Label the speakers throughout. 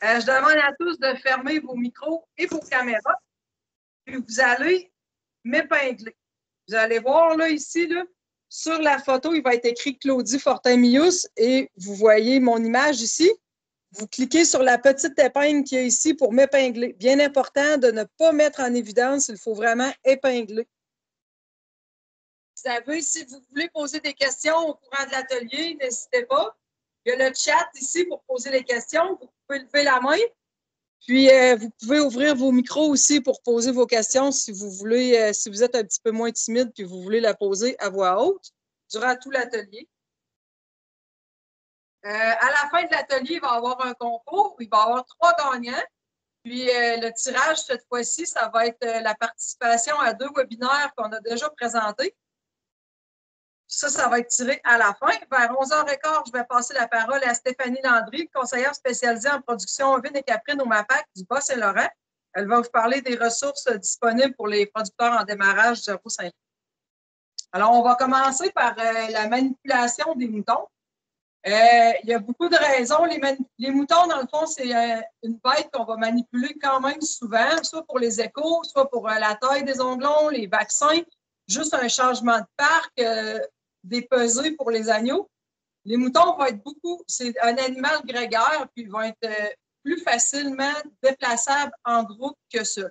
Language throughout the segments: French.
Speaker 1: Je demande à tous de fermer vos micros et vos caméras. Puis vous allez m'épingler. Vous allez voir là, ici, là, sur la photo, il va être écrit Claudie Fortin-Mius et vous voyez mon image ici. Vous cliquez sur la petite épingle qui est ici pour m'épingler. Bien important de ne pas mettre en évidence, il faut vraiment épingler. Vous savez, si vous voulez poser des questions au courant de l'atelier, n'hésitez pas. Il y a le chat ici pour poser les questions. Vous pouvez lever la main. Puis, vous pouvez ouvrir vos micros aussi pour poser vos questions si vous voulez, si vous êtes un petit peu moins timide puis vous voulez la poser à voix haute durant tout l'atelier. À la fin de l'atelier, il va y avoir un concours. Il va y avoir 3 gagnants. Puis, le tirage, cette fois-ci, ça va être la participation à 2 webinaires qu'on a déjà présentés. Ça va être tiré à la fin. Vers 11h15, je vais passer la parole à Stéphanie Landry, conseillère spécialisée en production ovine et caprine au MAPAC du Bas-Saint-Laurent. Elle va vous parler des ressources disponibles pour les producteurs en démarrage 0,5. Alors, on va commencer par la manipulation des moutons. Il y a beaucoup de raisons. Les moutons, dans le fond, c'est une bête qu'on va manipuler quand même souvent, soit pour les échos, soit pour la taille des onglons, les vaccins, juste un changement de parc, des pesées pour les agneaux. Les moutons vont être c'est un animal grégaire, puis ils vont être plus facilement déplaçables en groupe que ça.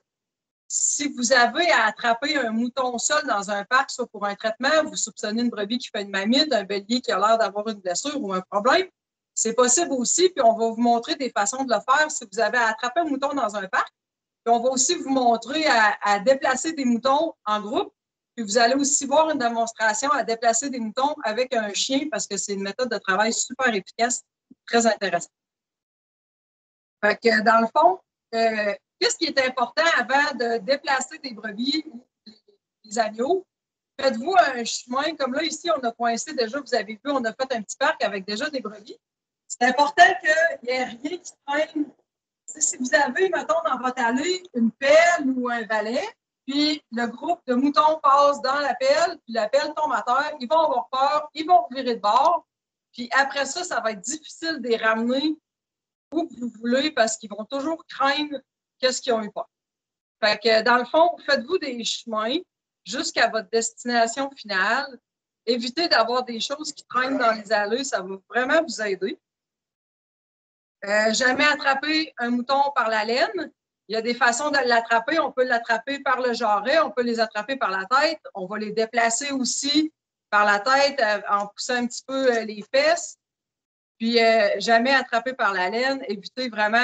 Speaker 1: Si vous avez à attraper un mouton seul dans un parc, soit pour un traitement, vous soupçonnez une brebis qui fait une mamite, un bélier qui a l'air d'avoir une blessure ou un problème, c'est possible aussi, puis on va vous montrer des façons de le faire si vous avez à attraper un mouton dans un parc. Puis on va aussi vous montrer à déplacer des moutons en groupe. Puis vous allez aussi voir une démonstration à déplacer des moutons avec un chien parce que c'est une méthode de travail super efficace, très intéressante. Fait que dans le fond, qu'est-ce qui est important avant de déplacer des brebis ou des agneaux? Faites-vous un chemin, comme là, ici, on a coincé déjà, vous avez vu, on a fait un petit parc avec déjà des brebis. C'est important qu'il n'y ait rien qui traîne. Si vous avez, mettons, dans votre allée, une pelle ou un balai, puis le groupe de moutons passe dans la pelle, puis la pelle tombe à terre, ils vont avoir peur, ils vont virer de bord, puis après ça, ça va être difficile de les ramener où vous voulez parce qu'ils vont toujours craindre qu'est-ce qu'ils ont eu peur. Fait que dans le fond, faites-vous des chemins jusqu'à votre destination finale. Évitez d'avoir des choses qui traînent dans les allées, ça va vraiment vous aider. Jamais attraper un mouton par la laine. Il y a des façons de l'attraper. On peut l'attraper par le jarret, on peut les attraper par la tête. On va les déplacer aussi par la tête en poussant un petit peu les fesses. Puis, jamais attraper par la laine. Évitez vraiment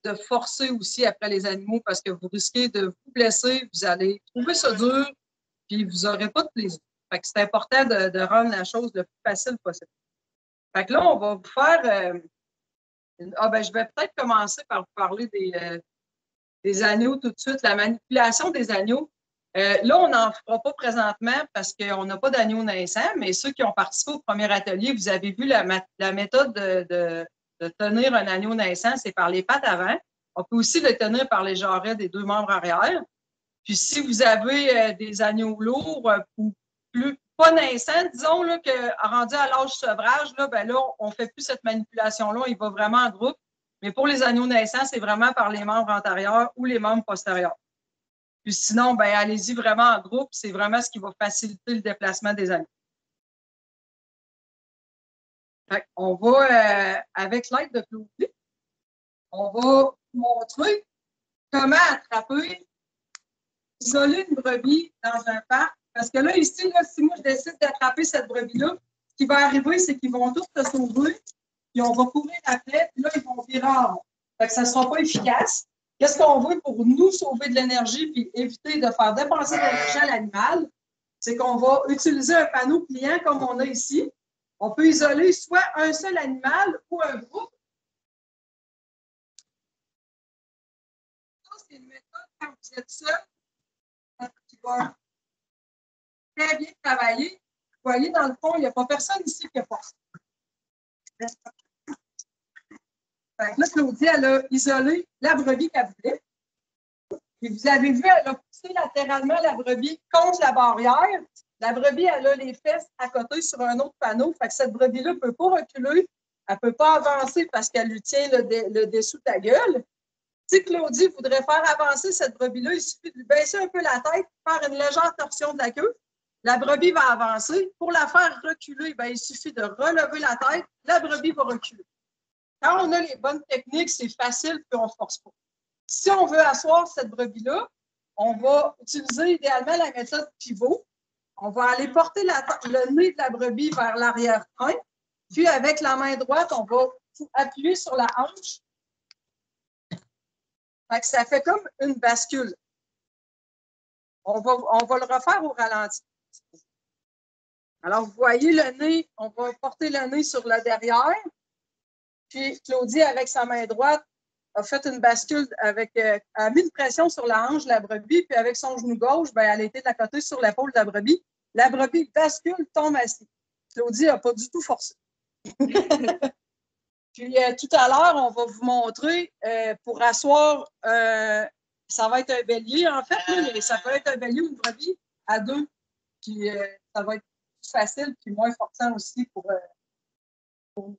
Speaker 1: de forcer aussi après les animaux parce que vous risquez de vous blesser. Vous allez trouver ça dur, puis vous n'aurez pas de plaisir. Fait que c'est important de rendre la chose le plus facile possible. Fait que là, on va vous faire... je vais peut-être commencer par vous parler des agneaux tout de suite. La manipulation des agneaux. Là, on n'en fera pas présentement parce qu'on n'a pas d'agneaux naissants, mais ceux qui ont participé au premier atelier, vous avez vu la méthode de tenir un agneau naissant, c'est par les pattes avant. On peut aussi le tenir par les jarrets des 2 membres arrière. Puis si vous avez des agneaux lourds ou pas naissants, disons là, que rendu à l'âge sevrage, là, on ne fait plus cette manipulation-là, il va vraiment en groupe. Mais pour les agneaux naissants, c'est vraiment par les membres antérieurs ou les membres postérieurs. Puis sinon, allez-y vraiment en groupe. C'est vraiment ce qui va faciliter le déplacement des agneaux. On va, avec l'aide de Claudie, on va vous montrer comment attraper, isoler une brebis dans un parc. Parce que là, ici, là, si moi, je décide d'attraper cette brebis-là, ce qui va arriver, c'est qu'ils vont tous se sauver, puis on va couvrir la plaie, puis là, ils vont virer en rond. Fait que ça ne sera pas efficace. Qu'est-ce qu'on veut pour nous sauver de l'énergie puis éviter de faire dépenser de l'énergie à l'animal? C'est qu'on va utiliser un panneau pliant comme on a ici. On peut isoler soit un seul animal ou un groupe. Ça, c'est une méthode quand vous êtes seul qui va très bien travailler. Vous voyez, dans le fond, il n'y a pas personne ici qui a forcé. Là, Claudie, elle a isolé la brebis qu'elle voulait. Et vous avez vu, elle a poussé latéralement la brebis contre la barrière. La brebis, elle a les fesses à côté sur un autre panneau. Fait que cette brebis-là ne peut pas reculer. elle ne peut pas avancer parce qu'elle lui tient le dessous de la gueule. Si Claudie voudrait faire avancer cette brebis-là, il suffit de lui baisser un peu la tête, faire une légère torsion de la queue. La brebis va avancer. Pour la faire reculer, ben, il suffit de relever la tête, la brebis va reculer. Quand on a les bonnes techniques, c'est facile, puis on ne force pas. Si on veut asseoir cette brebis-là, on va utiliser idéalement la méthode pivot. On va aller porter le nez de la brebis vers l'arrière-train. Puis, avec la main droite, on va appuyer sur la hanche. Fait que ça fait comme une bascule. On va le refaire au ralenti. Alors, vous voyez le nez, on va porter le nez sur le derrière. Puis, Claudie, avec sa main droite, a fait une bascule a mis une pression sur la hanche de la brebis, puis avec son genou gauche, ben, elle a été de la côté sur l'épaule de la brebis. La brebis bascule, tombe assise. Claudie n'a pas du tout forcé. Puis tout à l'heure, on va vous montrer pour asseoir, ça va être un bélier en fait, mais ça peut être un bélier ou une brebis à deux. Puis ça va être plus facile puis moins forçant aussi pour on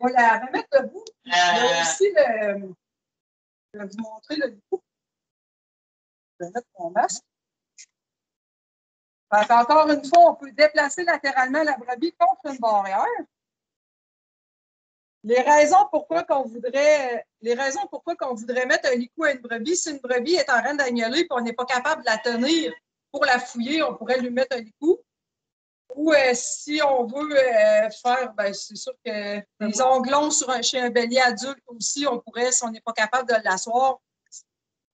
Speaker 1: va la remettre debout. Il y a aussi je vais vous montrer le coup. Je vais mettre mon masque. Encore une fois, on peut déplacer latéralement la brebis contre une barrière. Les raisons pourquoi qu'on voudrait mettre un licou à une brebis, si une brebis est en train d'agnoler et qu'on n'est pas capable de la tenir pour la fouiller, on pourrait lui mettre un licou. Ou si on veut faire, ben, c'est sûr que les onglons chez un bélier adulte aussi, on pourrait, si on n'est pas capable de l'asseoir,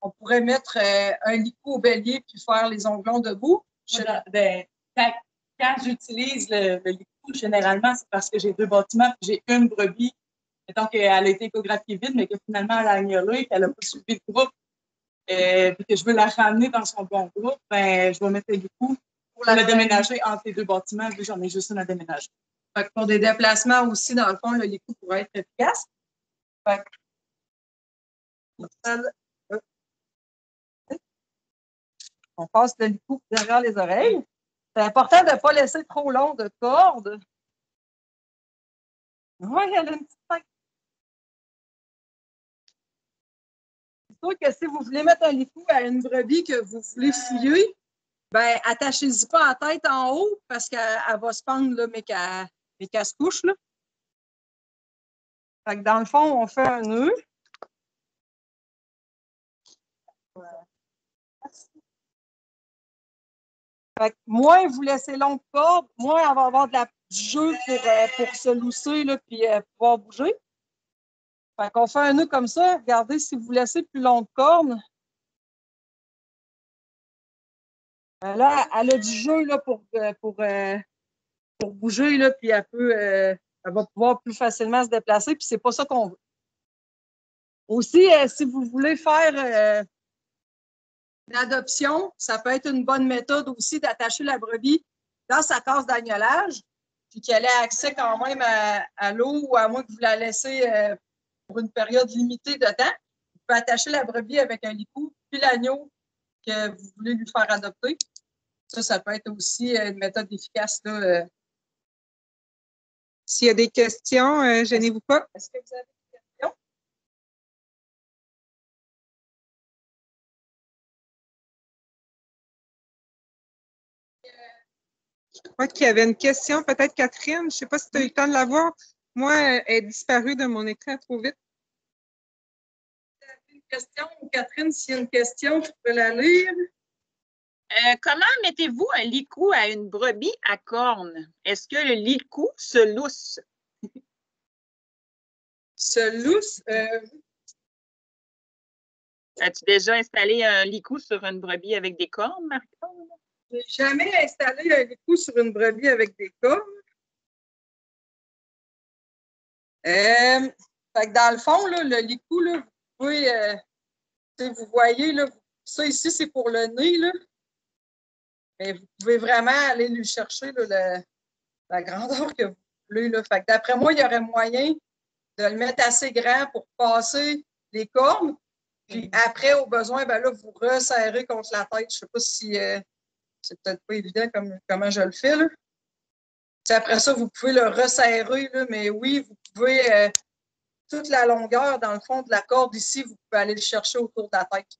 Speaker 1: on pourrait mettre un licou au bélier puis faire les onglons debout.
Speaker 2: Quand j'utilise le licou, généralement, c'est parce que j'ai deux bâtiments et j'ai une brebis. Mettons qu'elle a été échographiée vite, mais que finalement, elle a agnolé, qu'elle n'a pas suivi le groupe, puis que je veux la ramener dans son bon groupe, ben, je vais mettre le licou pour la déménager entre les deux bâtiments, vu que j'en ai juste une à déménager.
Speaker 1: Fait que pour des déplacements aussi, dans le fond, le licou pourrait être efficace. Fait que, on passe le licou derrière les oreilles. C'est important de ne pas laisser trop long de corde. Oui, elle a une petite tête. C'est sûr que si vous voulez mettre un licou à une brebis que vous voulez fouiller, ben attachez-y pas la tête en haut parce qu'elle va se pendre, là, mais qu'elle se couche. Là. Fait que dans le fond, on fait un nœud. Fait que moins vous laissez long de corde, moins elle va avoir du jeu pour se lousser et pouvoir bouger. Fait qu'on fait un nœud comme ça. Regardez, si vous laissez plus long de corde, là, elle a du jeu là, pour bouger, là, puis elle va pouvoir plus facilement se déplacer, puis c'est pas ça qu'on veut. Aussi, si vous voulez faire l'adoption, ça peut être une bonne méthode aussi d'attacher la brebis dans sa case d'agnolage, puis qu'elle ait accès quand même à l'eau, ou à moins que vous la laissez pour une période limitée de temps. Vous pouvez attacher la brebis avec un licou, puis l'agneau que vous voulez lui faire adopter. Ça peut être aussi une méthode efficace. Là,
Speaker 3: S'il y a des questions, gênez-vous pas.
Speaker 1: Est-ce que vous avez des questions?
Speaker 3: Je crois qu'il y avait une question, peut-être Catherine. Je ne sais pas si tu as eu le temps de la voir. Moi, elle est disparue de mon écran trop vite.
Speaker 1: Vous avez une question, Catherine, s'il y a une question, tu peux la lire.
Speaker 4: Comment mettez-vous un licou à une brebis à cornes? Est-ce que le licou se lousse?
Speaker 1: Se lousse?
Speaker 4: As-tu déjà installé un licou sur une brebis avec des cornes, Marie-Claude?
Speaker 1: Je n'ai jamais installé un licou sur une brebis avec des cornes. Fait que dans le fond, là, le licou, là, vous voyez, là, ça ici, c'est pour le nez, là. Mais vous pouvez vraiment aller lui chercher là, la grandeur que vous voulez. Là. Fait que d'après moi, il y aurait moyen de le mettre assez grand pour passer les cornes. Puis après, au besoin, ben là, vous resserrez contre la tête. Je ne sais pas si c'est peut-être pas évident comment je le fais. Là. Après ça, vous pouvez le resserrer, là, mais oui, vous pouvez, toute la longueur, dans le fond, de la corde ici, vous pouvez aller le chercher autour de la tête.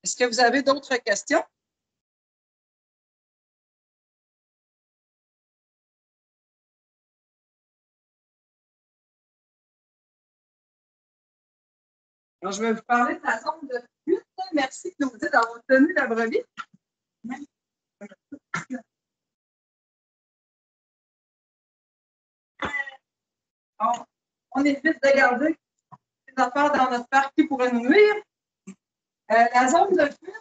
Speaker 1: Est-ce que vous avez d'autres questions? Alors, je vais vous parler de la zone de fuite. Merci, Claudie, d'avoir tenu la brebis. On évite de garder des affaires dans notre parc qui pourraient nous nuire. La zone de fuite.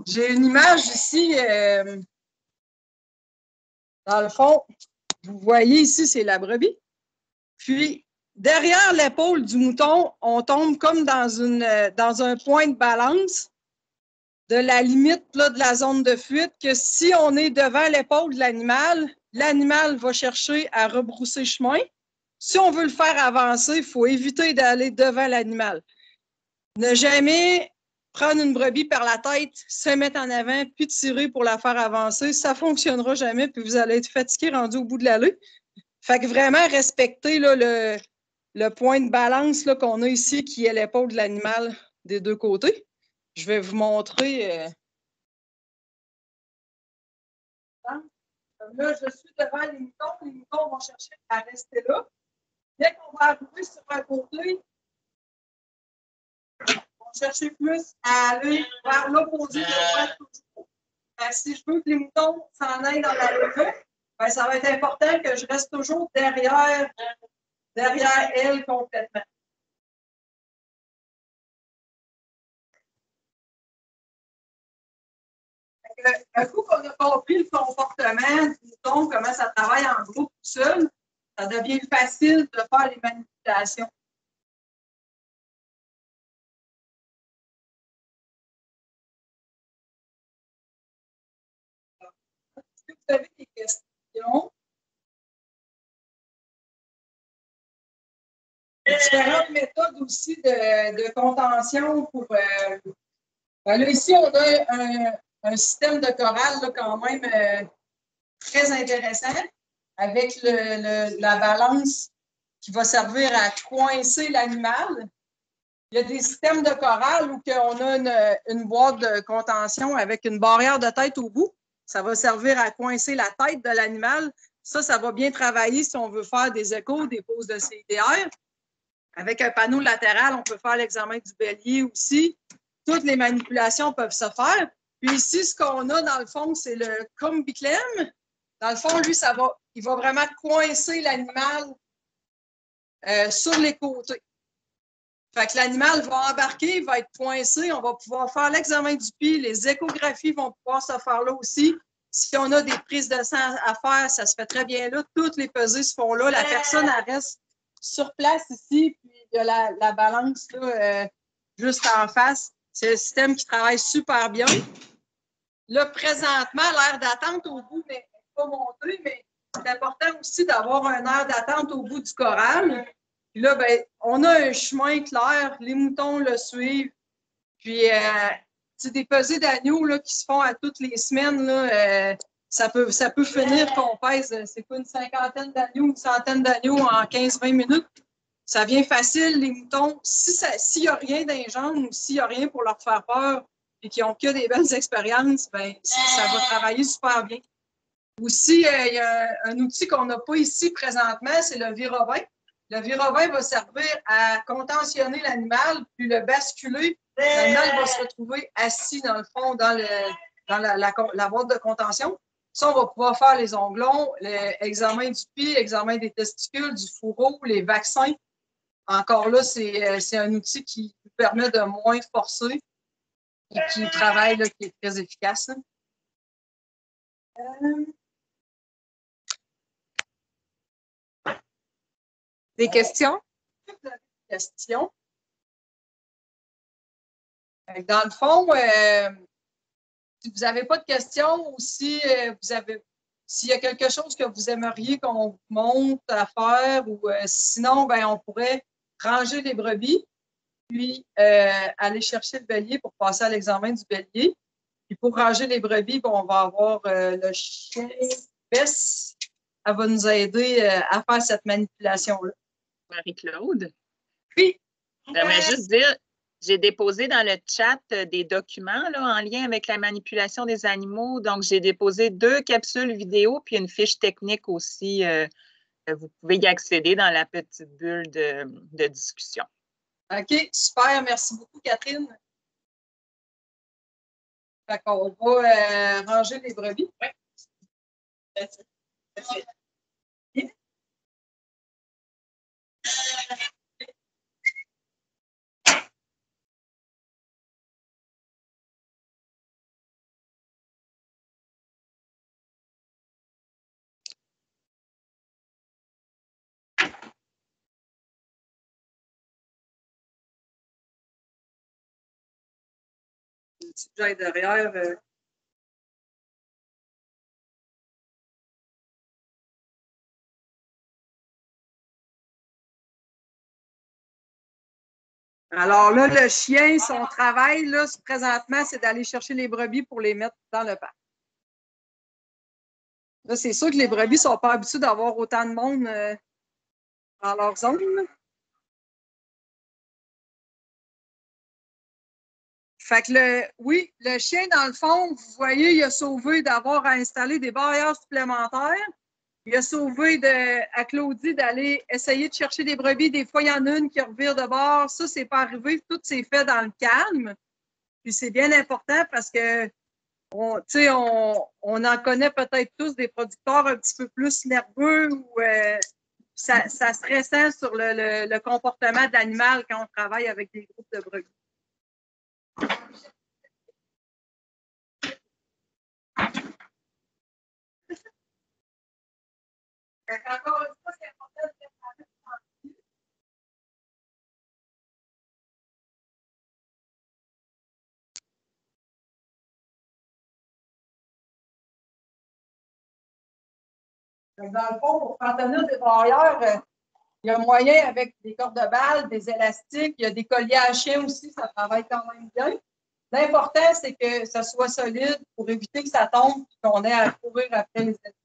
Speaker 1: J'ai une image ici. Dans le fond, vous voyez ici, c'est la brebis. Puis, derrière l'épaule du mouton, on tombe comme dans un point de balance de la limite là, de la zone de fuite, que si on est devant l'épaule de l'animal, l'animal va chercher à rebrousser chemin. Si on veut le faire avancer, il faut éviter d'aller devant l'animal. Ne jamais prendre une brebis par la tête, se mettre en avant, puis tirer pour la faire avancer. Ça ne fonctionnera jamais, puis vous allez être fatigué rendu au bout de l'allée. Fait que vraiment respecter là, le point de balance qu'on a ici, qui est l'épaule de l'animal des deux côtés. Je vais vous montrer. Là, je suis devant les moutons. Les moutons vont chercher à rester là. Dès qu'on va arriver sur un côté, on va chercher plus à aller vers l'opposé de droite toujours. Si je veux que les moutons s'en aillent dans la levée, ben, ça va être important que je reste toujours derrière elle complètement. Un coup qu'on a compris le comportement du mouton, comment ça travaille en groupe tout seul, ça devient facile de faire les manipulations. Est-ce que vous avez des questions? Il y a différentes méthodes aussi de contention pour. Ben là, ici, on a un système de chorale là, quand même très intéressant avec la balance qui va servir à coincer l'animal. Il y a des systèmes de chorale où on a une boîte de contention avec une barrière de tête au bout. Ça va servir à coincer la tête de l'animal. Ça va bien travailler si on veut faire des échos, des poses de CIDR. Avec un panneau latéral, on peut faire l'examen du bélier aussi. Toutes les manipulations peuvent se faire. Puis ici, ce qu'on a dans le fond, c'est le combiclem. Dans le fond, lui, il va vraiment coincer l'animal sur les côtés. Fait que l'animal va embarquer, il va être coincé, on va pouvoir faire l'examen du pied, les échographies vont pouvoir se faire là aussi. Si on a des prises de sang à faire, ça se fait très bien là. Toutes les pesées se font là. La personne, elle reste sur place ici, puis il y a la balance là, juste en face. C'est un système qui travaille super bien. Là, présentement, l'aire d'attente au bout n'est pas monté, mais c'est important aussi d'avoir un aire d'attente au bout du corral. Puis là, ben, on a un chemin clair, les moutons le suivent. Puis, c'est des pesées d'agneaux là, qui se font à toutes les semaines. Là, ça peut finir qu'on pèse, c'est quoi, une cinquantaine d'agneaux, une centaine d'agneaux en 15-20 minutes. Ça vient facile, les moutons. S'il n'y a rien dans les jambes ou s'il n'y a rien pour leur faire peur et qu'ils n'ont que des belles expériences, ben, ça va travailler super bien. Aussi, il y a un outil qu'on n'a pas ici présentement, c'est le viravin. Le viravin va servir à contentionner l'animal, puis le basculer. L'animal va se retrouver assis, dans le fond, dans la boîte de contention. Ça, on va pouvoir faire les onglons, l'examen du pied, l'examen des testicules, du fourreau, les vaccins. Encore là, c'est un outil qui nous permet de moins forcer et qui travaille, là, qui est très efficace.
Speaker 3: Des questions?
Speaker 1: Questions. Dans le fond, si vous n'avez pas de questions ou si s'il y a quelque chose que vous aimeriez qu'on vous montre à faire ou sinon, ben, on pourrait ranger les brebis. puis aller chercher le bélier pour passer à l'examen du bélier. Puis pour ranger les brebis, bon, on va avoir le chien Bess. Elle va nous aider à faire cette manipulation-là.
Speaker 4: Marie-Claude?
Speaker 1: Puis,
Speaker 4: J'aimerais juste dire, j'ai déposé dans le chat des documents là, en lien avec la manipulation des animaux. Donc, j'ai déposé 2 capsules vidéo puis une fiche technique aussi. Vous pouvez y accéder dans la petite bulle de discussion.
Speaker 1: OK, super. Merci beaucoup, Catherine. Fait qu'on va ranger les brebis. Oui. Si j'aille derrière. Alors là, le chien, son travail, là, présentement, c'est d'aller chercher les brebis pour les mettre dans le parc. Là, c'est sûr que les brebis ne sont pas habitués d'avoir autant de monde dans leur zone. Fait que oui, le chien, dans le fond, vous voyez, il a sauvé d'avoir à installer des barrières supplémentaires. Il a sauvé à Claudie d'aller essayer de chercher des brebis. Des fois, il y en a une qui revire de bord. Ça, c'est pas arrivé. Tout s'est fait dans le calme. Puis c'est bien important parce que on en connaît peut-être tous des producteurs un petit peu plus nerveux ou ça stressant sur le comportement de l'animal quand on travaille avec des groupes de brebis. Encore une fois, c'est important de faire dans le fond, pour faire tenir des barrières, il y a moyen avec des cordes de balle, des élastiques, il y a des colliers à chien aussi, ça travaille quand même bien. L'important, c'est que ça soit solide pour éviter que ça tombe et qu'on ait à courir après les élastiques.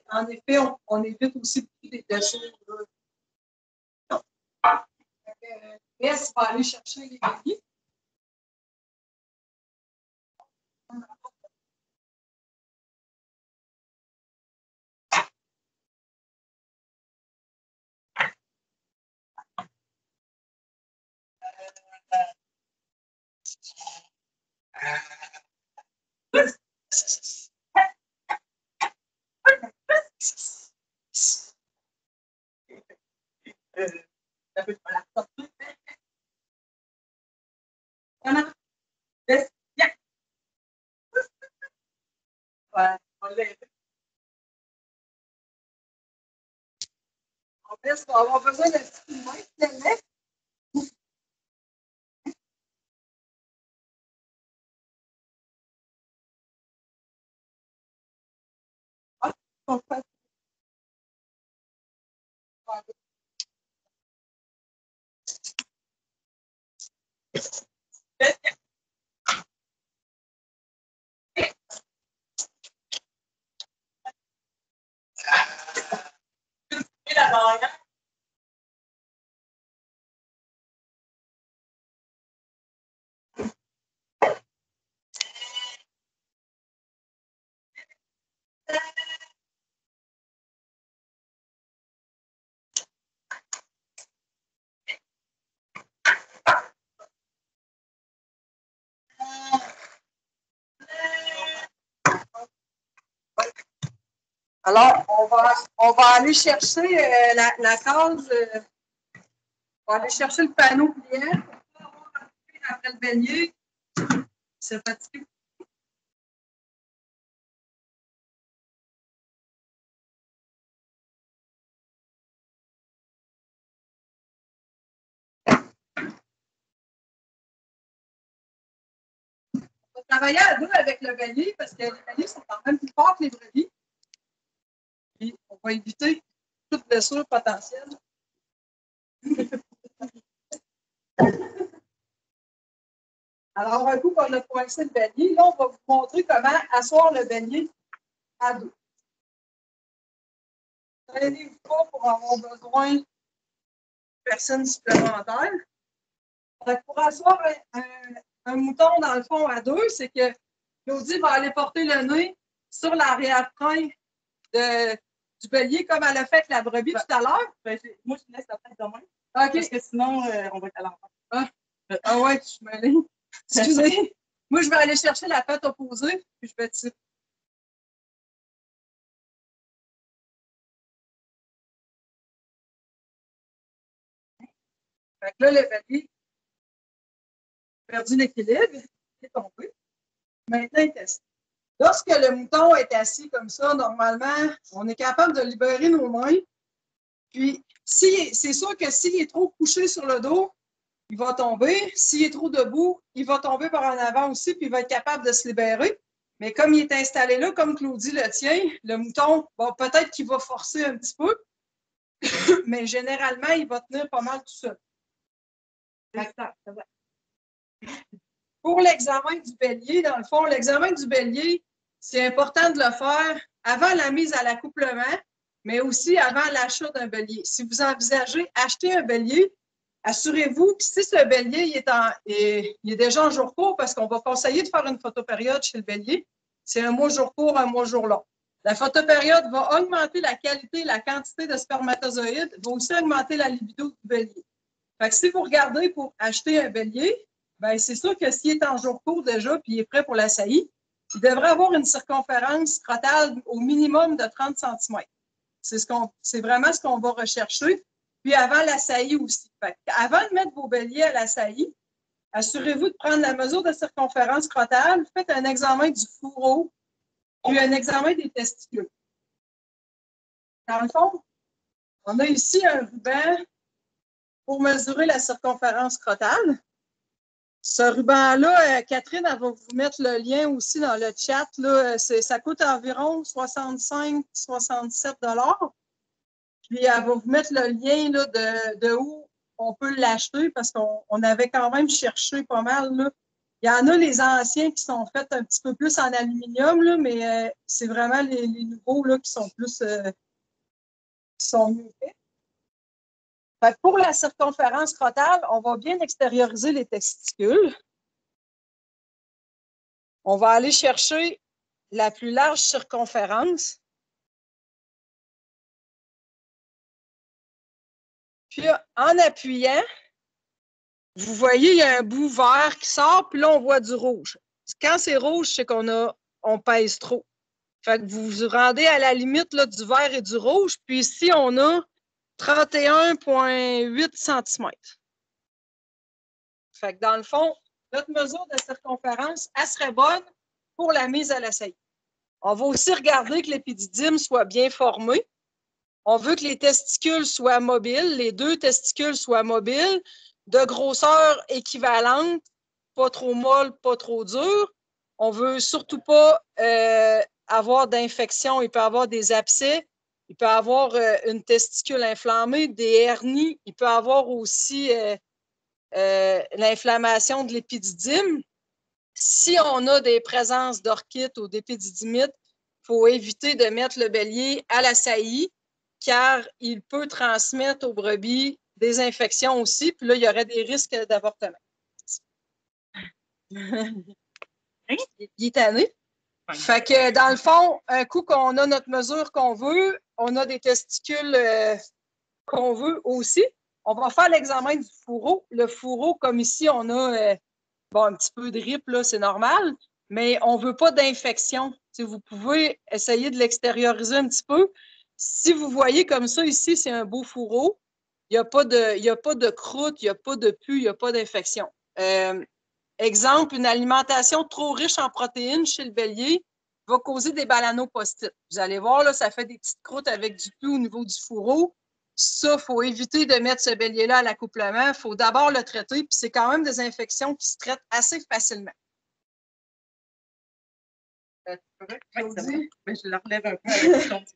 Speaker 1: En effet, on évite aussi des blessures. Bess va aller chercher les bébés. Ça peut pas la sortir. Comment? Viens. Ouais, on l'aider. En plus, on va avoir besoin d'un petit coup de main, finalement. Ah, on fait. La barrière. Alors, on va aller chercher la case. On va aller chercher le panneau pliant pour pas avoir à couper après le bélier. C'est fatigué. On va travailler à deux avec le bélier parce que les béliers sont quand même plus forts que les brebis. Puis, on va éviter toute blessure potentielle. Alors, un coup qu'on a coincé le bélier, là, on va vous montrer comment asseoir le bélier à dos. Traînez-vous pas pour avoir besoin de personnes supplémentaires. Donc, pour asseoir un mouton, dans le fond, à deux, c'est que Claudie va aller porter le nez sur l'arrière-train du bélier, comme elle a fait avec la brebis tout à l'heure.
Speaker 2: Ben, moi, je laisse la tête de main.
Speaker 1: OK.
Speaker 2: Parce que sinon, on va être à l'envers.
Speaker 1: Ah ouais, je suis mêlée. Excusez. Moi, je vais aller chercher la patte opposée, puis je vais tirer. Fait que là, le bélier a perdu l'équilibre, il est tombé. Maintenant, il est assis. Lorsque le mouton est assis comme ça, normalement, on est capable de libérer nos mains. Puis, c'est sûr que s'il est trop couché sur le dos, il va tomber. S'il est trop debout, il va tomber par en avant aussi, puis il va être capable de se libérer. Mais comme il est installé là, comme Claudie le tient, le mouton, bon, peut-être qu'il va forcer un petit peu, mais généralement, il va tenir pas mal tout seul. Pour l'examen du bélier, dans le fond, l'examen du bélier, c'est important de le faire avant la mise à l'accouplement, mais aussi avant l'achat d'un bélier. Si vous envisagez acheter un bélier, assurez-vous que si ce bélier il est déjà en jour court, parce qu'on va conseiller de faire une photopériode chez le bélier, c'est un mois jour court, un mois jour long. La photopériode va augmenter la qualité, la quantité de spermatozoïdes, va aussi augmenter la libido du bélier. Fait que si vous regardez pour acheter un bélier, ben c'est sûr que s'il est en jour court déjà puis il est prêt pour la saillie, il devrait avoir une circonférence scrotale au minimum de 30 cm. C'est vraiment ce qu'on va rechercher. Puis avant la saillie aussi. Fait avant de mettre vos béliers à la saillie, assurez-vous de prendre la mesure de circonférence scrotale, faites un examen du fourreau, puis un examen des testicules. Dans le fond, on a ici un ruban pour mesurer la circonférence scrotale. Ce ruban-là, Catherine, elle va vous mettre le lien aussi dans le chat. Là, ça coûte environ 65-67 $. Puis elle va vous mettre le lien là, de où on peut l'acheter parce qu'on avait quand même cherché pas mal. Là. Il y en a les anciens qui sont faits un petit peu plus en aluminium, là, mais c'est vraiment les nouveaux là, qui sont plus qui sont mieux faits. Fait que pour la circonférence scrotale, on va bien extérioriser les testicules. On va aller chercher la plus large circonférence. Puis en appuyant, vous voyez, il y a un bout vert qui sort, puis là, on voit du rouge. Quand c'est rouge, c'est on pèse trop. Fait que vous vous rendez à la limite là, du vert et du rouge, puis ici, on a 31,8 cm. Fait que dans le fond, notre mesure de circonférence, elle serait bonne pour la mise à la saillie. On va aussi regarder que l'épididyme soit bien formé. On veut que les testicules soient mobiles, les deux testicules soient mobiles, de grosseur équivalente, pas trop molle, pas trop dure. On veut surtout pas avoir d'infection. Il peut y avoir des abcès, il peut y avoir une testicule inflammée, des hernies, il peut y avoir aussi l'inflammation de l'épididyme. Si on a des présences d'orchite ou d'épididymite, il faut éviter de mettre le bélier à la saillie car il peut transmettre aux brebis des infections aussi, puis là, il y aurait des risques d'avortement. Il est tanné. Fait que dans le fond, un coup qu'on a notre mesure qu'on veut, on a des testicules qu'on veut aussi. On va faire l'examen du fourreau. Le fourreau, comme ici, on a un petit peu de rip, là, c'est normal, mais on ne veut pas d'infection. Vous pouvez essayer de l'extérioriser un petit peu. Si vous voyez comme ça, ici, c'est un beau fourreau. Il n'y a pas de croûte, il n'y a pas de pus, il n'y a pas d'infection. Exemple, une alimentation trop riche en protéines chez le bélier va causer des balanopostites. Vous allez voir, là, ça fait des petites croûtes avec du pus au niveau du fourreau. Ça, il faut éviter de mettre ce bélier-là à l'accouplement. Il faut d'abord le traiter, puis c'est quand même des infections qui se traitent assez facilement.
Speaker 2: Oui, mais je la relève un peu avec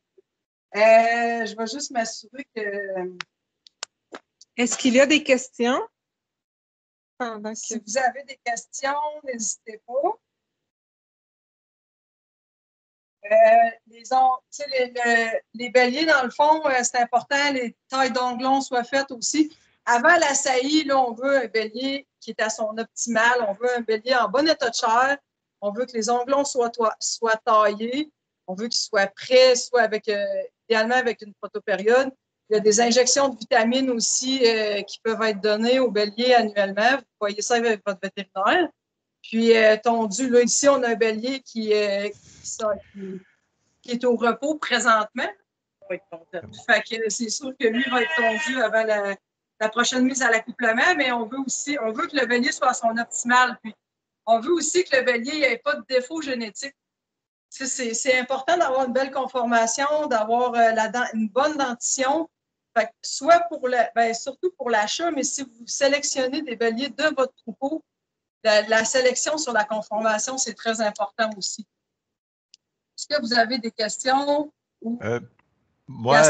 Speaker 1: Je vais juste m'assurer que
Speaker 3: Est-ce qu'il y a des questions? Pendant
Speaker 1: si
Speaker 3: que...
Speaker 1: vous avez des questions, n'hésitez pas. Les béliers, dans le fond, c'est important, les tailles d'onglons soient faites aussi. Avant la saillie, là, on veut un bélier qui est à son optimal. On veut un bélier en bon état de chair. On veut que les onglons soient taillés. On veut qu'ils soient prêts, soit idéalement avec une photopériode. Il y a des injections de vitamines aussi qui peuvent être données aux béliers annuellement. Vous voyez ça avec votre vétérinaire. Puis, tondu, là, ici, on a un bélier qui est au repos présentement. Fait que c'est sûr que lui va être tondu avant la prochaine mise à l'accouplement, mais on veut que le bélier soit à son optimal. Puis, on veut aussi que le bélier n'ait pas de défaut génétique. C'est important d'avoir une belle conformation, d'avoir une bonne dentition. Fait que surtout pour l'achat, mais si vous sélectionnez des béliers de votre troupeau, la sélection sur la conformation, c'est très important aussi. Est-ce que vous avez des questions?
Speaker 5: Moi,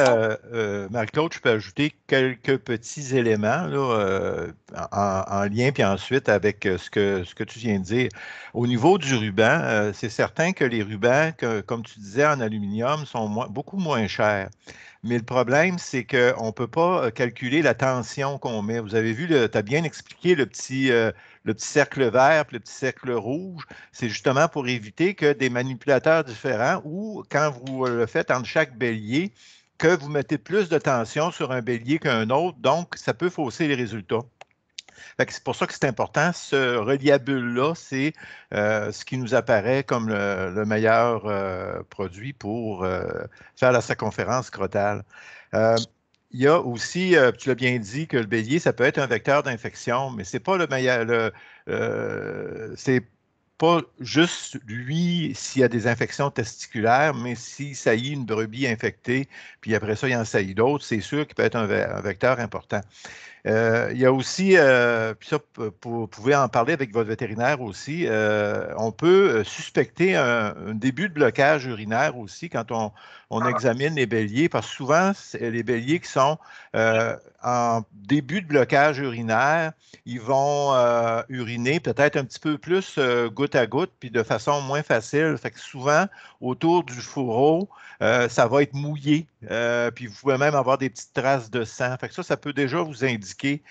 Speaker 5: Marie-Claude, je peux ajouter quelques petits éléments là, en lien, puis ensuite avec ce que tu viens de dire. Au niveau du ruban, c'est certain que les rubans, comme tu disais, en aluminium, sont beaucoup moins chers. Mais le problème, c'est qu'on ne peut pas calculer la tension qu'on met. Vous avez vu, tu as bien expliqué le petit cercle vert et le petit cercle rouge. C'est justement pour éviter que des manipulateurs différents ou quand vous le faites entre chaque bélier, que vous mettez plus de tension sur un bélier qu'un autre. Donc, ça peut fausser les résultats. C'est pour ça que c'est important. Ce reliabule-là, c'est ce qui nous apparaît comme le meilleur produit pour faire la circonférence scrotale. Il y a aussi, tu l'as bien dit, que le bélier, ça peut être un vecteur d'infection, mais c'est pas le meilleur. C'est pas juste lui s'il y a des infections testiculaires, mais s'il saillit une brebis infectée, puis après ça, il en saillit d'autres, c'est sûr qu'il peut être un vecteur important. Il y a aussi, puis ça, vous pouvez en parler avec votre vétérinaire aussi, on peut suspecter un début de blocage urinaire aussi quand on examine les béliers, parce que souvent, les béliers qui sont en début de blocage urinaire, ils vont uriner peut-être un petit peu plus goutte à goutte, puis de façon moins facile. Fait que souvent, autour du fourreau, ça va être mouillé, puis vous pouvez même avoir des petites traces de sang. Fait que ça peut déjà vous indiquer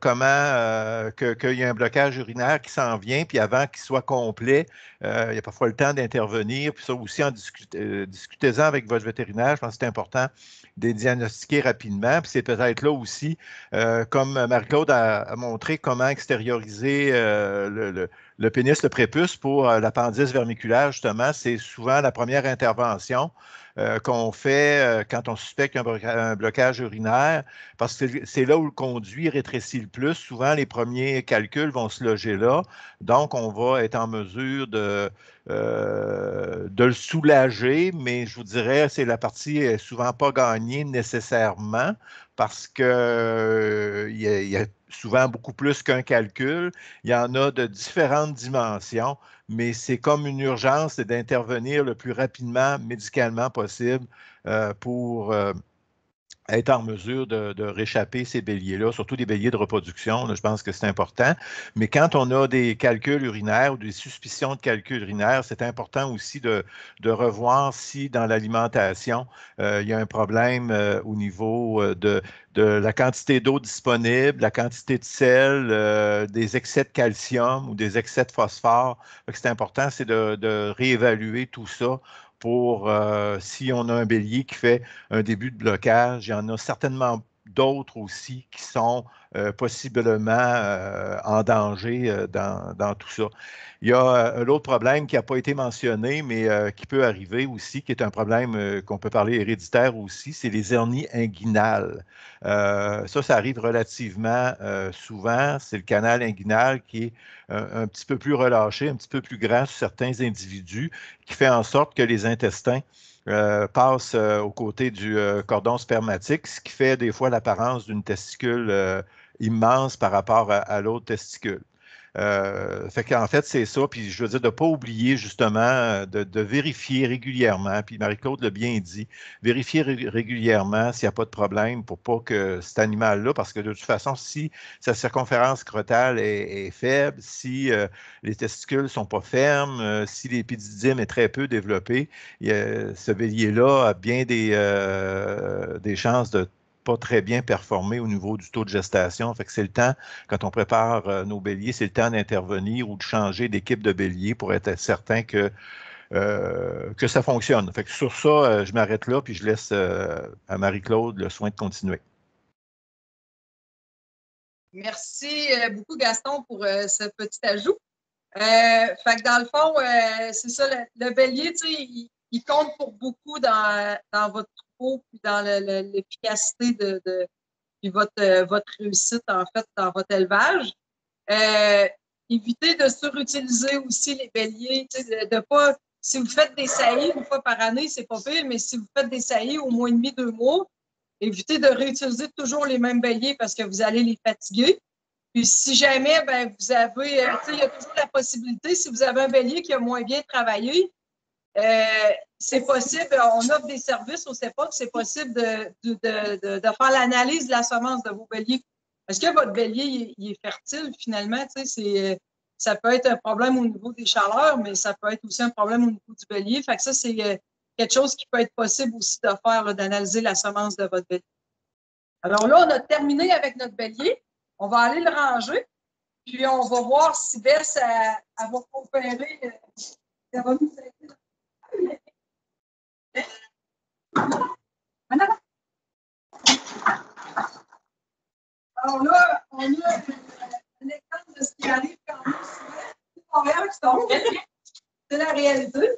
Speaker 5: comment qu'il y a un blocage urinaire qui s'en vient, puis avant qu'il soit complet, il y a parfois le temps d'intervenir, puis ça aussi, discutez-en avec votre vétérinaire. Je pense que c'est important de les diagnostiquer rapidement. Puis c'est peut-être là aussi, comme Marie-Claude a montré, comment extérioriser le pénis, le prépuce pour l'appendice vermiculaire, justement, c'est souvent la première intervention qu'on fait quand on suspecte un blocage urinaire, parce que c'est là où le conduit rétrécit le plus. Souvent, les premiers calculs vont se loger là. Donc, on va être en mesure de le soulager, mais je vous dirais, c'est la partie souvent pas gagnée nécessairement, parce que il y a souvent beaucoup plus qu'un calcul. Il y en a de différentes dimensions, mais c'est comme une urgence, c'est d'intervenir le plus rapidement médicalement possible pour être en mesure de réchapper ces béliers-là, surtout des béliers de reproduction. Là, je pense que c'est important. Mais quand on a des calculs urinaires ou des suspicions de calculs urinaires, c'est important aussi de revoir si dans l'alimentation, il y a un problème au niveau de la quantité d'eau disponible, la quantité de sel, des excès de calcium ou des excès de phosphore. C'est important, c'est de réévaluer tout ça pour si on a un bélier qui fait un début de blocage, il y en a certainement d'autres aussi qui sont possiblement en danger dans tout ça. Il y a l'autre problème qui n'a pas été mentionné, mais qui peut arriver aussi, qui est un problème qu'on peut parler héréditaire aussi, c'est les hernies inguinales. Ça arrive relativement souvent. C'est le canal inguinal qui est un petit peu plus relâché, un petit peu plus grand sur certains individus, qui fait en sorte que les intestins passent aux côtés du cordon spermatique, ce qui fait des fois l'apparence d'une testicule immense par rapport à l'autre testicule. Fait qu'en fait, c'est ça. Puis je veux dire, de ne pas oublier justement de vérifier régulièrement. Puis Marie-Claude l'a bien dit, vérifier régulièrement s'il n'y a pas de problème pour pas que cet animal-là, parce que de toute façon, si sa circonférence scrotale est faible, si les testicules ne sont pas fermes, si l'épididyme est très peu développé, ce bélier-là a bien des chances de pas très bien performer au niveau du taux de gestation. Fait que c'est le temps, quand on prépare nos béliers, c'est le temps d'intervenir ou de changer d'équipe de bélier pour être certain que ça fonctionne. Fait que sur ça, je m'arrête là, puis je laisse à Marie-Claude le soin de continuer.
Speaker 1: Merci beaucoup, Gaston, pour ce petit ajout. Fait que dans le fond, c'est ça, le bélier, tu sais, il compte pour beaucoup dans votre troupeau, puis dans l'efficacité puis votre réussite, en fait, dans votre élevage. Évitez de surutiliser aussi les béliers, tu sais, de pas, si vous faites des saillies une fois par année, c'est pas pire, mais si vous faites des saillies au mois et demi, 2 mois, évitez de réutiliser toujours les mêmes béliers parce que vous allez les fatiguer. Puis si jamais, ben, vous avez, il y a toujours la possibilité, si vous avez un bélier qui a moins bien travaillé, c'est possible, on offre des services au CEPOC, c'est possible de faire l'analyse de la semence de vos béliers. Est-ce que votre bélier il est fertile finalement? Ça peut être un problème au niveau des chaleurs, mais ça peut être aussi un problème au niveau du bélier. Fait que ça, c'est quelque chose qui peut être possible aussi de faire, d'analyser la semence de votre bélier. Alors là, on a terminé avec notre bélier. On va aller le ranger, puis on va voir si Bess va coopérer. Ça va nous aider. Alors là, on a un exemple de ce qui arrive quand même souvent. C'est la réalité.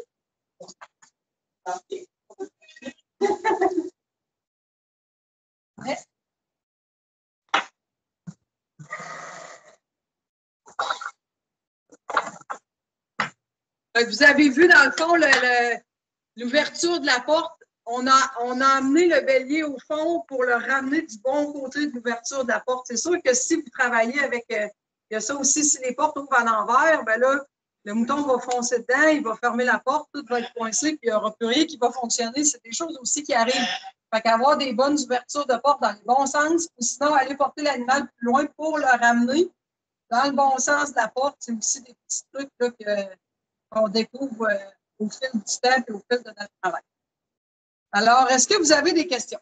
Speaker 1: Vous avez vu, dans le fond, l'ouverture de la porte. On a amené le bélier au fond pour le ramener du bon côté de l'ouverture de la porte. C'est sûr que si vous travaillez avec... il y a ça aussi, si les portes ouvrent à l'envers, ben là, le mouton va foncer dedans, il va fermer la porte, tout va être coincé, puis il n'y aura plus rien qui va fonctionner. C'est des choses aussi qui arrivent. Fait qu'avoir des bonnes ouvertures de porte dans le bon sens, ou sinon aller porter l'animal plus loin pour le ramener dans le bon sens de la porte, c'est aussi des petits trucs là, qu'on découvre au fil du temps et au fil de notre travail. Alors, est-ce que vous avez des questions?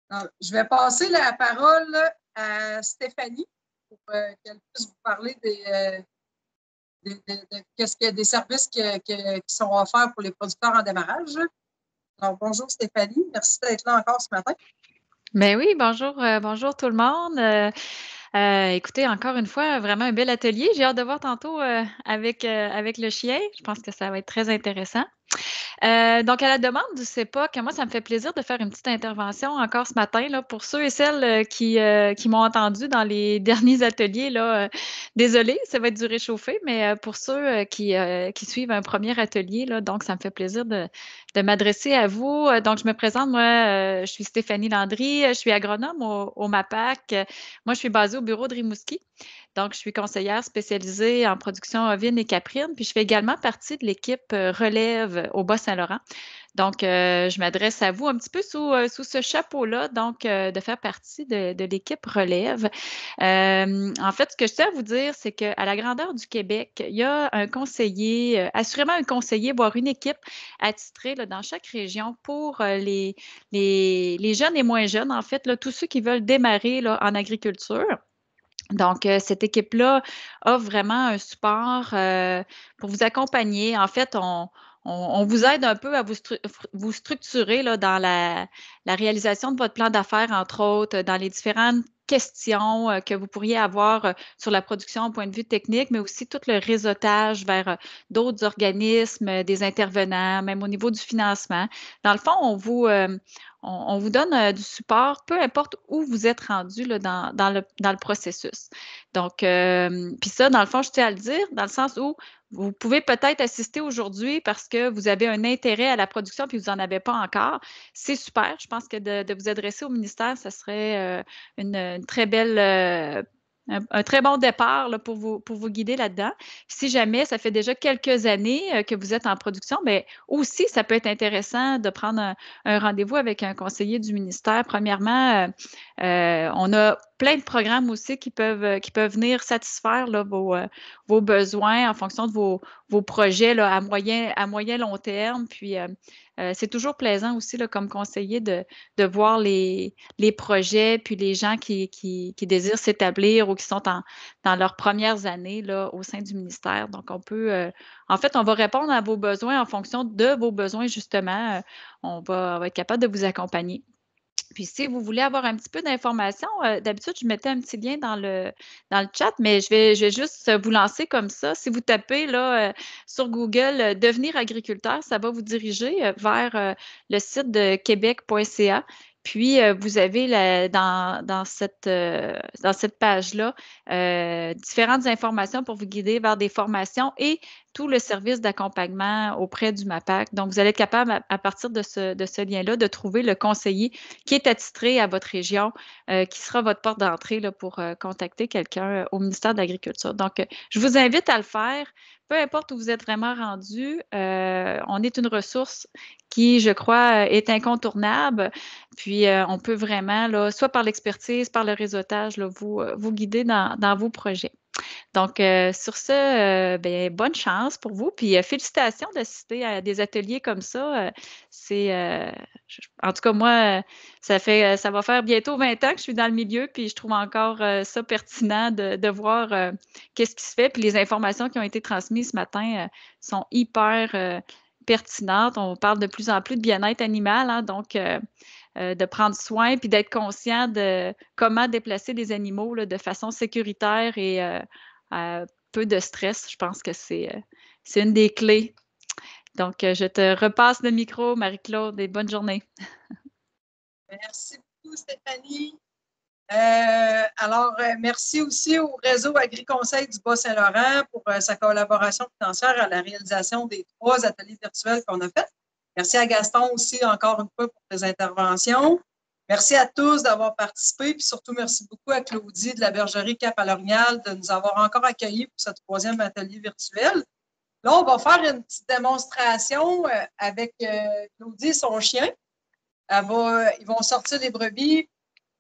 Speaker 1: Alors, je vais passer la parole à Stéphanie pour qu'elle puisse vous parler des services qui sont offerts pour les producteurs en démarrage. Alors, bonjour Stéphanie, merci d'être là encore ce matin.
Speaker 6: Ben oui, bonjour tout le monde. Écoutez, encore une fois, vraiment un bel atelier. J'ai hâte de voir tantôt avec le chien. Je pense que ça va être très intéressant. Donc, à la demande du CEPOC, moi, ça me fait plaisir de faire une petite intervention encore ce matin là, pour ceux et celles qui m'ont entendu dans les derniers ateliers. Désolée, ça va être du réchauffé, mais pour ceux qui suivent un premier atelier, là, donc ça me fait plaisir de m'adresser à vous. Donc, je me présente, moi, je suis Stéphanie Landry, je suis agronome au MAPAC. Moi, je suis basée au bureau de Rimouski. Donc, je suis conseillère spécialisée en production ovine et caprine, puis je fais également partie de l'équipe relève au Bas-Saint-Laurent. Donc, je m'adresse à vous un petit peu sous ce chapeau-là, donc de faire partie de l'équipe relève. En fait, ce que je tiens à vous dire, c'est qu'à la grandeur du Québec, il y a un conseiller, assurément un conseiller, voire une équipe attitrée là, dans chaque région pour les jeunes et moins jeunes, en fait, là, tous ceux qui veulent démarrer là, en agriculture. Donc, cette équipe-là offre vraiment un support pour vous accompagner. En fait, on vous aide un peu à vous structurer là, dans la réalisation de votre plan d'affaires, entre autres, dans les différentes questions que vous pourriez avoir sur la production au point de vue technique, mais aussi tout le réseautage vers d'autres organismes, des intervenants, même au niveau du financement. Dans le fond, on vous donne du support, peu importe où vous êtes rendu là, dans le processus. Donc, puis ça, dans le fond, je tiens à le dire, dans le sens où vous pouvez peut-être assister aujourd'hui parce que vous avez un intérêt à la production puis vous n'en avez pas encore. C'est super. Je pense que de vous adresser au ministère, ça serait une très belle un très bon départ là, pour vous guider là-dedans. Si jamais ça fait déjà quelques années que vous êtes en production, mais aussi, ça peut être intéressant de prendre un rendez-vous avec un conseiller du ministère. Premièrement, on a plein de programmes aussi qui peuvent venir satisfaire là, vos besoins en fonction de vos projets là, à moyen long terme. Puis, c'est toujours plaisant aussi là, comme conseiller de voir les projets, puis les gens qui désirent s'établir ou qui sont dans leurs premières années là, au sein du ministère. Donc, en fait, on va répondre à vos besoins en fonction de vos besoins, justement. On va être capable de vous accompagner. Puis, si vous voulez avoir un petit peu d'informations, d'habitude, je mettais un petit lien dans le chat, mais je vais juste vous lancer comme ça. Si vous tapez là, sur Google Devenir agriculteur, ça va vous diriger vers le site de québec.ca. Puis, vous avez dans cette page-là différentes informations pour vous guider vers des formations et tout le service d'accompagnement auprès du MAPAC. Donc, vous allez être capable, à partir de ce lien-là, de trouver le conseiller qui est attitré à votre région, qui sera votre porte d'entrée là, pour contacter quelqu'un au ministère de l'Agriculture. Donc, je vous invite à le faire. Peu importe où vous êtes vraiment rendu, on est une ressource qui, je crois, est incontournable. Puis, on peut vraiment, là, soit par l'expertise, par le réseautage, là, vous guider dans vos projets. Donc, sur ce, bonne chance pour vous. Puis, félicitations d'assister à des ateliers comme ça. En tout cas, moi, ça va faire bientôt 20 ans que je suis dans le milieu, puis je trouve encore ça pertinent de voir qu'est-ce qui se fait. Puis, les informations qui ont été transmises ce matin sont hyper pertinentes. On parle de plus en plus de bien-être animal, hein, donc de prendre soin puis d'être conscient de comment déplacer des animaux là, de façon sécuritaire et peu de stress. Je pense que c'est une des clés. Donc, je te repasse le micro, Marie-Claude, et bonne journée.
Speaker 1: Merci beaucoup, Stéphanie. Merci aussi au réseau Agri-Conseil du Bas-Saint-Laurent pour sa collaboration financière à la réalisation des 3 ateliers virtuels qu'on a faits. Merci à Gaston aussi, encore une fois, pour tes interventions. Merci à tous d'avoir participé, puis surtout, merci beaucoup à Claudie de la bergerie Cap-à-l'Orignal de nous avoir encore accueillis pour ce 3e atelier virtuel. Là, on va faire une petite démonstration avec Claudie et son chien. Ils vont sortir les brebis.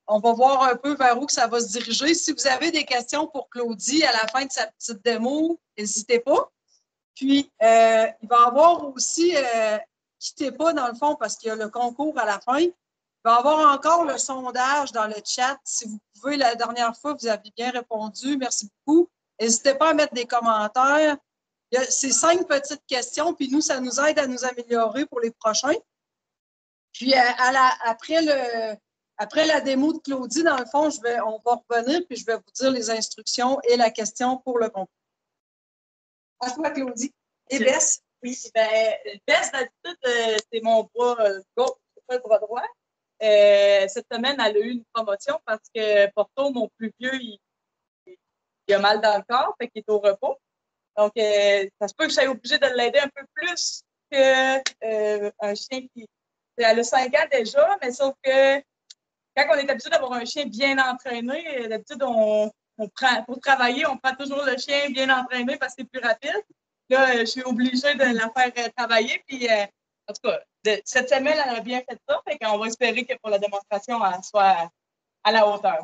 Speaker 1: On va voir un peu vers où que ça va se diriger. Si vous avez des questions pour Claudie à la fin de sa petite démo, n'hésitez pas. Puis, il va y avoir aussi, quittez pas dans le fond parce qu'il y a le concours à la fin. Il va y avoir encore le sondage dans le chat. Si vous pouvez, la dernière fois, vous avez bien répondu. Merci beaucoup. N'hésitez pas à mettre des commentaires. C'est 5 petites questions, puis nous, ça nous aide à nous améliorer pour les prochains. Puis, après la démo de Claudie, dans le fond, on va revenir, puis je vais vous dire les instructions et la question pour le concours. À toi, Claudie. Et Bess?
Speaker 2: Oui, Bess, d'habitude, c'est mon bras gauche, c'est pas le bras droit. Cette semaine, elle a eu une promotion parce que Porto, mon plus vieux, il a mal dans le corps, fait qu'il est au repos. Donc, ça se peut que je sois obligée de l'aider un peu plus qu'un chien qui... Elle a 5 ans déjà, mais sauf que quand on est habitué d'avoir un chien bien entraîné, d'habitude, pour travailler, on prend toujours le chien bien entraîné parce que c'est plus rapide. Là, je suis obligée de la faire travailler. Puis, en tout cas, cette semaine, elle a bien fait ça. Fait qu'on va espérer que pour la démonstration, elle soit à la hauteur.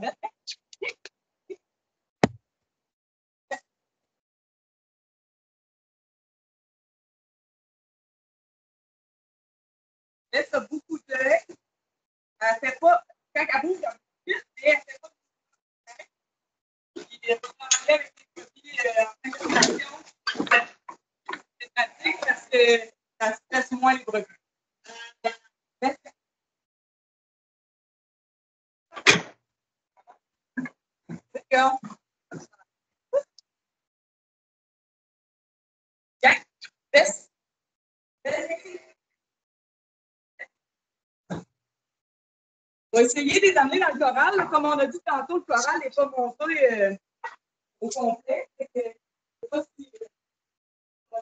Speaker 2: Elle a beaucoup d'œil. Elle fait pas, quand elle bouge un peu plus, mais elle fait pas beaucoup d'œil. Puis, elle va travailler avec les copies en présentation. C'est pratique parce que ça stresse moins les brebis. D'accord. Baisse. On va essayer de les amener dans le corral. Là. Comme on a dit tantôt, le corral n'est pas monté au complet. Je ne sais pas si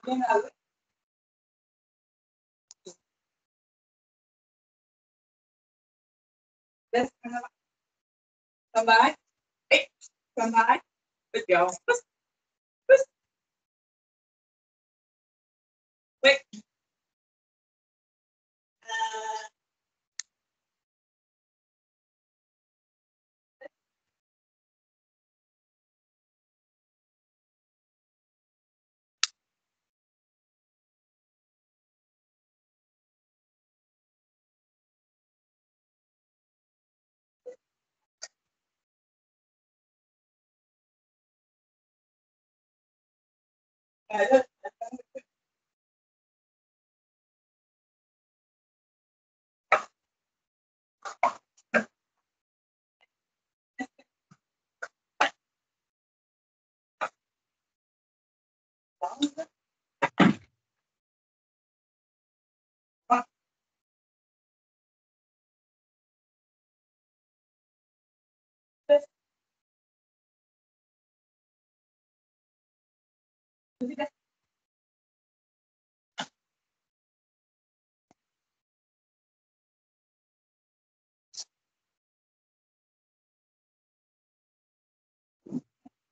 Speaker 2: bien aller. Laisse en avant. Come back. Hey, come back. Good girl. Puss. Puss. Wait.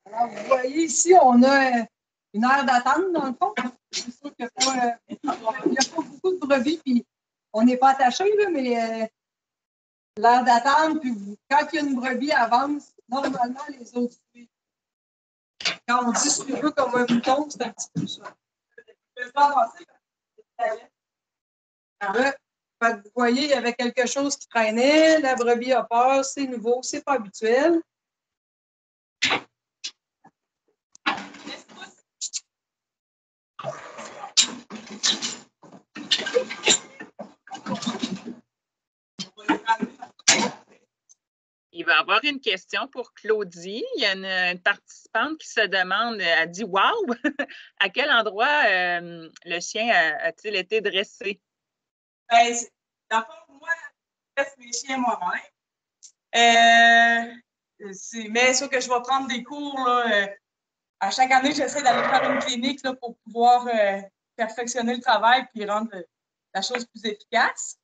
Speaker 1: Alors, vous voyez ici, on a une heure d'attente dans le fond. C'est sûr qu'il n'y a pas beaucoup de brebis, puis on n'est pas attaché, là, mais l'heure d'attente, puis quand il y a une brebis avance, normalement, les autres suivent. Quand on dit suivre comme un mouton, c'est un petit peu ça. Je peux pas avancer. Vous voyez, il y avait quelque chose qui traînait, la brebis a peur, c'est nouveau, c'est pas habituel.
Speaker 4: Il va y avoir une question pour Claudie. Il y a une participante qui se demande, elle dit « Wow! À quel endroit le chien a-t-il été dressé? »
Speaker 2: Ben, dans le fond, moi, je dresse mes chiens moi-même. Mais sûr que je vais prendre des cours. Là, à chaque année, j'essaie d'aller faire une clinique là, pour pouvoir perfectionner le travail et rendre la chose plus efficace.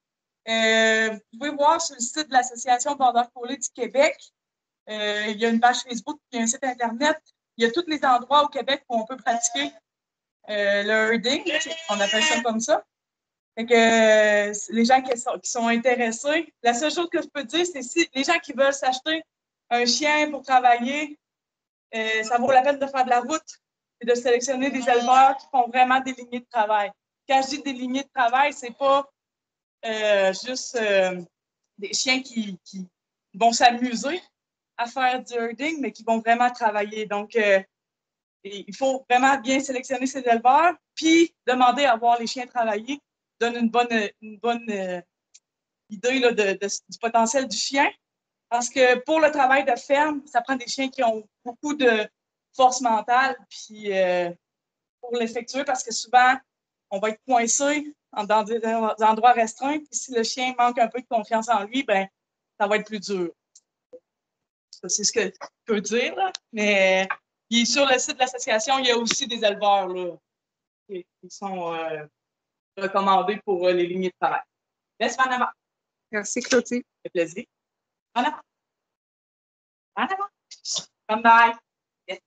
Speaker 2: Vous pouvez voir sur le site de l'Association Border Collie du Québec, il y a une page Facebook, il y a un site Internet. Il y a tous les endroits au Québec où on peut pratiquer le herding, on appelle ça comme ça. Fait que les gens qui sont intéressés, la seule chose que je peux dire, c'est si les gens qui veulent s'acheter un chien pour travailler, ça vaut la peine de faire de la route et de sélectionner des éleveurs qui font vraiment des lignées de travail. Quand je dis des lignées de travail, c'est pas juste des chiens qui vont s'amuser à faire du herding, mais qui vont vraiment travailler. Donc, il faut vraiment bien sélectionner ces éleveurs, puis demander à voir les chiens travailler donne une bonne idée là, du potentiel du chien. Parce que pour le travail de ferme, ça prend des chiens qui ont beaucoup de force mentale puis, pour l'effectuer, parce que souvent, on va être coincé dans des endroits restreints. Puis si le chien manque un peu de confiance en lui, ben, ça va être plus dur. C'est ce que je peux dire. Là. Mais sur le site de l'association, il y a aussi des éleveurs là, qui sont recommandés pour les lignées de travail. Laisse en avant.
Speaker 3: Merci, Claudie.
Speaker 2: Ça fait plaisir. En avant. En avant. Come back. Yes.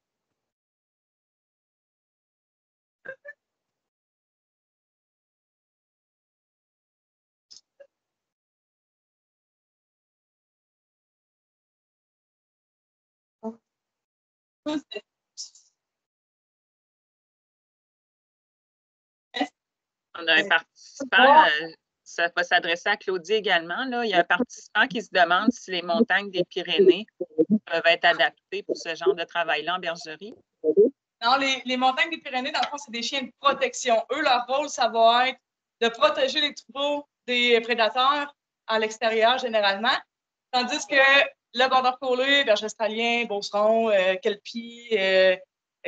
Speaker 4: On a un participant, ça va s'adresser à Claudie également. Là. Il y a un participant qui se demande si les montagnes des Pyrénées peuvent être adaptées pour ce genre de travail-là en bergerie.
Speaker 2: Non, les montagnes des Pyrénées, dans le fond, c'est des chiens de protection. Eux, leur rôle, ça va être de protéger les troupeaux des prédateurs à l'extérieur, généralement. Tandis que le Border Collie, berger australien, beauceron, kelpie,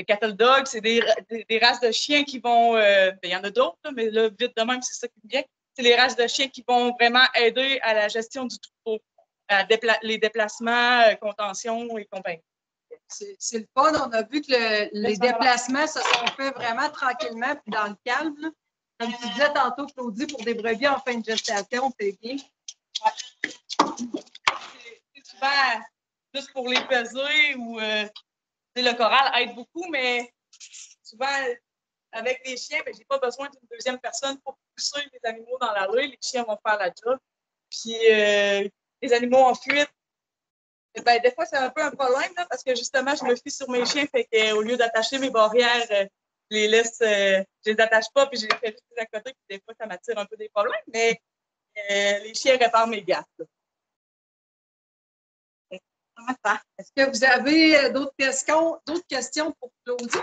Speaker 2: cattle dog, c'est des races de chiens qui vont... il y en a d'autres, mais là, vite de même, c'est ça qui me vient. C'est les races de chiens qui vont vraiment aider à la gestion du troupeau, les déplacements, contention et compagnie.
Speaker 1: C'est le fun. On a vu que les déplacements se sont faits vraiment tranquillement puis dans le calme. Là. Comme tu disais tantôt, Claudie, pour des brebis en fin de gestation, c'est bien.
Speaker 2: C'est souvent juste pour les peser ou le corral aide beaucoup, mais souvent avec les chiens, je n'ai pas besoin d'une deuxième personne pour pousser les animaux dans la rue. Les chiens vont faire la job. Puis les animaux en fuite, des fois, c'est un peu un problème là, parce que justement, je me fie sur mes chiens. Fait qu'au lieu d'attacher mes barrières, je les attache pas, puis je les fais juste à côté. Puis des fois, ça m'attire un peu des problèmes. Mais les chiens réparent mes gaffes.
Speaker 1: Est-ce que vous avez d'autres questions pour Claudie?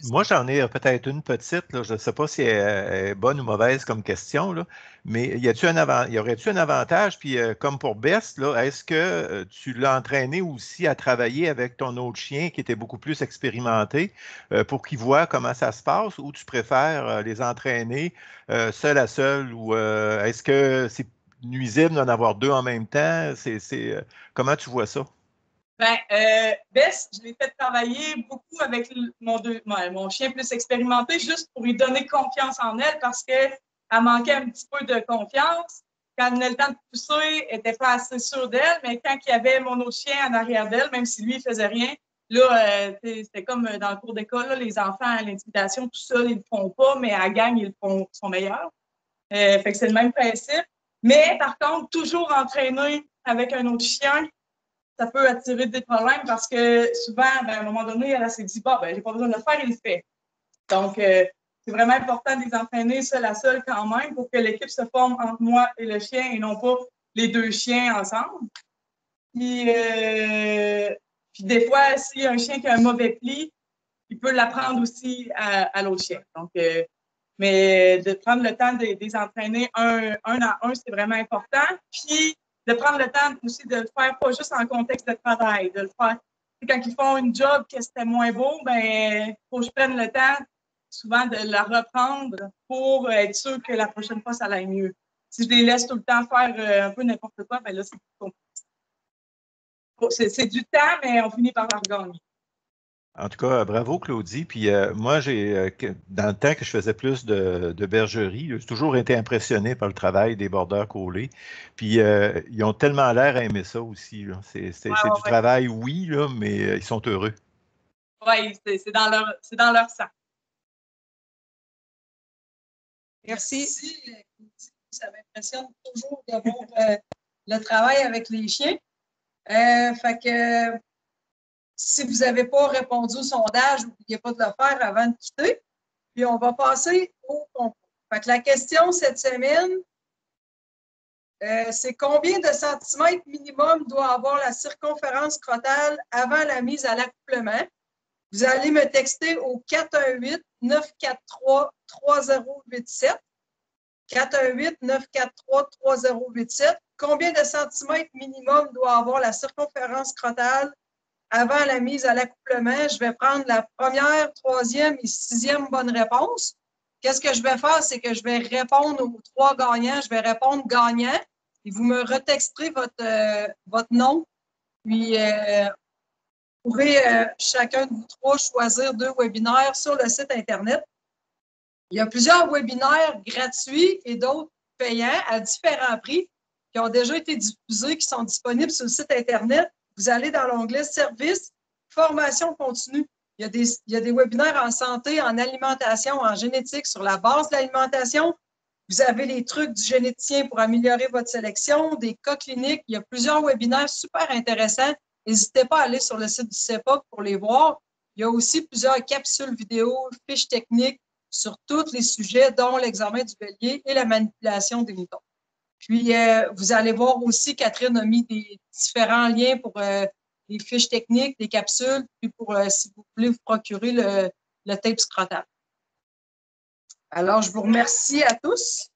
Speaker 5: Moi, j'en ai peut-être une petite. Là, je ne sais pas si elle est bonne ou mauvaise comme question, là, mais y aurait-tu un avantage? Puis, comme pour Bess, est-ce que tu l'as entraîné aussi à travailler avec ton autre chien qui était beaucoup plus expérimenté pour qu'il voit comment ça se passe, ou tu préfères les entraîner seul à seul, ou est-ce que c'est nuisible d'en avoir deux en même temps? Comment tu vois ça?
Speaker 2: Bess, je l'ai fait travailler beaucoup avec mon chien plus expérimenté, juste pour lui donner confiance en elle parce qu'elle manquait un petit peu de confiance. Quand elle venait le temps de pousser, elle n'était pas assez sûre d'elle, mais quand il y avait mon autre chien en arrière d'elle, même si lui ne faisait rien, là, c'était comme dans le cours d'école, là, les enfants à l'intimidation, tout ça, ils ne le font pas, mais à la gang, ils sont meilleurs. Fait que c'est le même principe. Mais par contre, toujours entraîner avec un autre chien, ça peut attirer des problèmes parce que souvent, à un moment donné, elle s'est dit, j'ai pas besoin de le faire, il le fait. Donc, c'est vraiment important de les entraîner seul à seul quand même pour que l'équipe se forme entre moi et le chien et non pas les deux chiens ensemble. Puis des fois, s'il y a un chien qui a un mauvais pli, il peut l'apprendre aussi à l'autre chien. Donc, mais de prendre le temps de les entraîner un à un, c'est vraiment important. Puis, de prendre le temps aussi de le faire pas juste en contexte de travail, de le faire. Quand ils font une job que c'était moins beau, il faut que je prenne le temps souvent de la reprendre pour être sûr que la prochaine fois, ça aille mieux. Si je les laisse tout le temps faire un peu n'importe quoi, là, c'est plus compliqué. C'est du temps, mais on finit par la regagner.
Speaker 5: En tout cas, bravo Claudie. Puis moi, dans le temps que je faisais plus de bergerie, j'ai toujours été impressionné par le travail des bordeurs collés. Puis ils ont tellement l'air à aimer ça aussi. C'est du travail, oui, là, mais ils sont heureux.
Speaker 2: Oui, c'est dans leur sang.
Speaker 1: Merci. Ça m'impressionne toujours de voir le travail avec les chiens. Fait que si vous n'avez pas répondu au sondage, n'oubliez pas de le faire avant de quitter. Puis on va passer au concours. Fait que la question cette semaine, c'est combien de centimètres minimum doit avoir la circonférence scrotale avant la mise à l'accouplement? Vous allez me texter au 418-943-3087. 418-943-3087. Combien de centimètres minimum doit avoir la circonférence scrotale avant la mise à l'accouplement? Je vais prendre la première, troisième et sixième bonne réponse. Qu'est-ce que je vais faire? C'est que je vais répondre aux trois gagnants. Je vais répondre gagnant et vous me retexterez votre nom. Puis, vous pourrez chacun de vous trois choisir 2 webinaires sur le site Internet. Il y a plusieurs webinaires gratuits et d'autres payants à différents prix qui ont déjà été diffusés, qui sont disponibles sur le site Internet. Vous allez dans l'onglet Services, Formation continue. Il y a des webinaires en santé, en alimentation, en génétique sur la base de l'alimentation. Vous avez les trucs du généticien pour améliorer votre sélection, des cas cliniques. Il y a plusieurs webinaires super intéressants. N'hésitez pas à aller sur le site du CEPOC pour les voir. Il y a aussi plusieurs capsules vidéo, fiches techniques sur tous les sujets, dont l'examen du bélier et la manipulation des moutons. Puis, vous allez voir aussi, Catherine a mis des différents liens pour les fiches techniques, des capsules, puis pour, si vous voulez vous procurer le tape scrotal. Alors, je vous remercie à tous.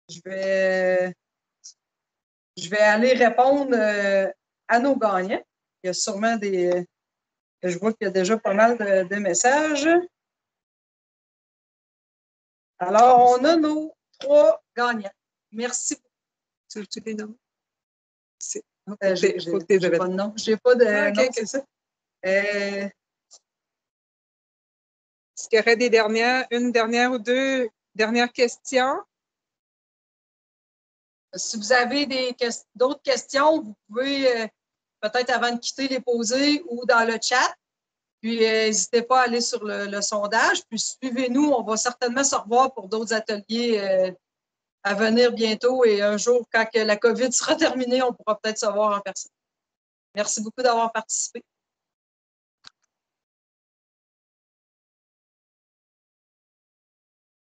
Speaker 1: Je vais aller répondre à nos gagnants. Il y a sûrement je vois qu'il y a déjà pas mal de messages. Alors, on a nos 3 gagnants. Merci beaucoup.
Speaker 3: Tu les nommes?
Speaker 1: J'ai pas de nom. J'ai pas de nom, c'est ça.
Speaker 3: Est-ce qu'il y aurait une dernière ou deux dernières questions?
Speaker 1: Si vous avez d'autres questions, vous pouvez peut-être avant de quitter les poser ou dans le chat. Puis n'hésitez pas à aller sur le sondage. Puis suivez-nous, on va certainement se revoir pour d'autres ateliers à venir bientôt. Et un jour, quand la COVID sera terminée, on pourra peut-être se voir en personne. Merci beaucoup d'avoir participé.